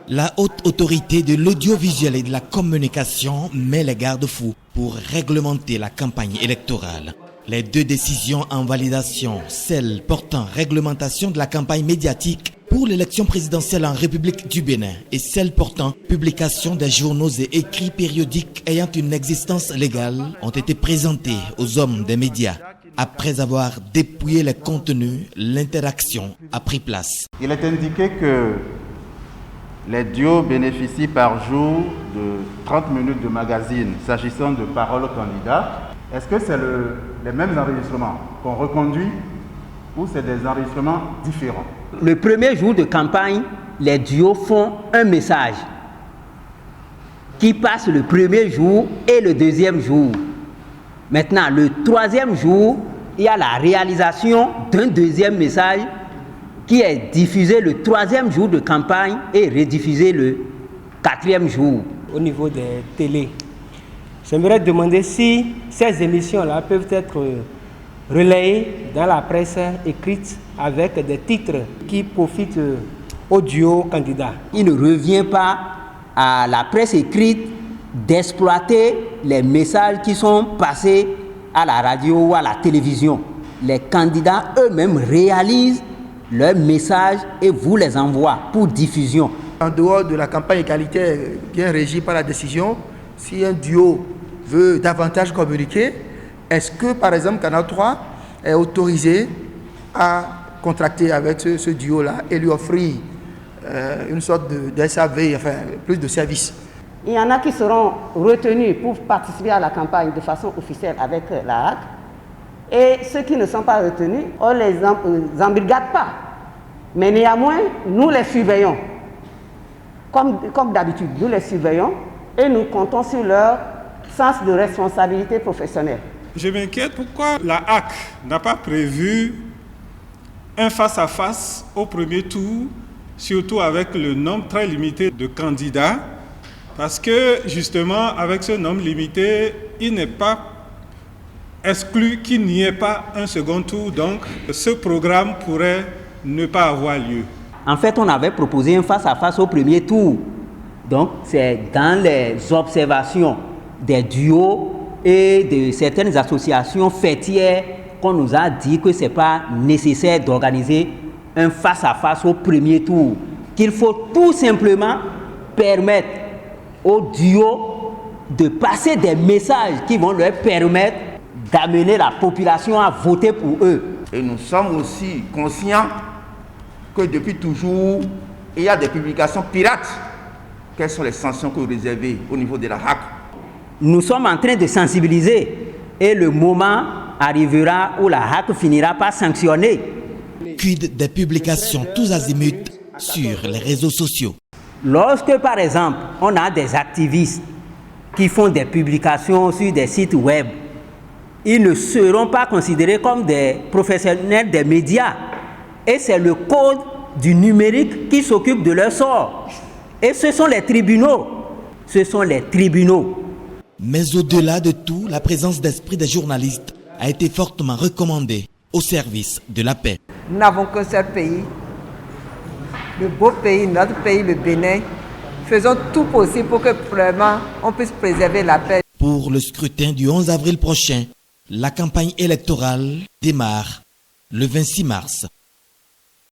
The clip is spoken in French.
La haute autorité de l'audiovisuel et de la communication met les garde-fous pour réglementer la campagne électorale. Les deux décisions en validation, celle portant réglementation de la campagne médiatique pour l'élection présidentielle en République du Bénin et celle portant publication des journaux et écrits périodiques ayant une existence légale, ont été présentées aux hommes des médias. Après avoir dépouillé les contenus, l'interaction a pris place. Il est indiqué que les duos bénéficient par jour de 30 minutes de magazine s'agissant de paroles candidats. Est-ce que c'est les mêmes enregistrements qu'on reconduit ou c'est des enregistrements différents? Le premier jour de campagne, les duos font un message qui passe le premier jour et le deuxième jour. Maintenant, le troisième jour, il y a la réalisation d'un deuxième message qui est diffusé le troisième jour de campagne et rediffusé le quatrième jour. Au niveau des télés, j'aimerais demander si ces émissions-là peuvent être relayées dans la presse écrite avec des titres qui profitent aux duos candidats. Il ne revient pas à la presse écrite d'exploiter les messages qui sont passés à la radio ou à la télévision. Les candidats eux-mêmes réalisent leurs messages et vous les envoient pour diffusion. En dehors de la campagne égalitaire bien régie par la décision, si un duo veut davantage communiquer, est-ce que par exemple Canal 3 est autorisé à contracter avec ce duo-là et lui offrir une sorte de SAV, enfin plus de services? Il y en a qui seront retenus pour participer à la campagne de façon officielle avec la HAC. Et ceux qui ne sont pas retenus, on ne les embrigade pas. Mais néanmoins, nous les surveillons. Comme d'habitude, nous les surveillons et nous comptons sur leur sens de responsabilité professionnelle. Je m'inquiète pourquoi la HAC n'a pas prévu un face-à-face au premier tour, surtout avec le nombre très limité de candidats. Parce que justement, avec ce nombre limité, il n'est pas exclu qu'il n'y ait pas un second tour. Donc, ce programme pourrait ne pas avoir lieu. En fait, on avait proposé un face-à-face au premier tour. Donc, c'est dans les observations des duos et de certaines associations fêtières qu'on nous a dit que ce n'est pas nécessaire d'organiser un face-à-face au premier tour. Qu'il faut tout simplement permettre aux duos de passer des messages qui vont leur permettre d'amener la population à voter pour eux. Et nous sommes aussi conscients que depuis toujours, il y a des publications pirates. Quelles sont les sanctions que vous réservez au niveau de la HAC? Nous sommes en train de sensibiliser et le moment arrivera où la HAC finira par sanctionner. Quid des publications tous azimuts sur les réseaux sociaux? Lorsque, par exemple, on a des activistes qui font des publications sur des sites web, ils ne seront pas considérés comme des professionnels des médias. Et c'est le code du numérique qui s'occupe de leur sort. Et ce sont les tribunaux. Ce sont les tribunaux. Mais au-delà de tout, la présence d'esprit des journalistes a été fortement recommandée au service de la paix. Nous n'avons qu'un seul pays. Le beau pays, notre pays, le Bénin. Faisons tout possible pour que vraiment on puisse préserver la paix. Pour le scrutin du 11 avril prochain, la campagne électorale démarre le 26 mars.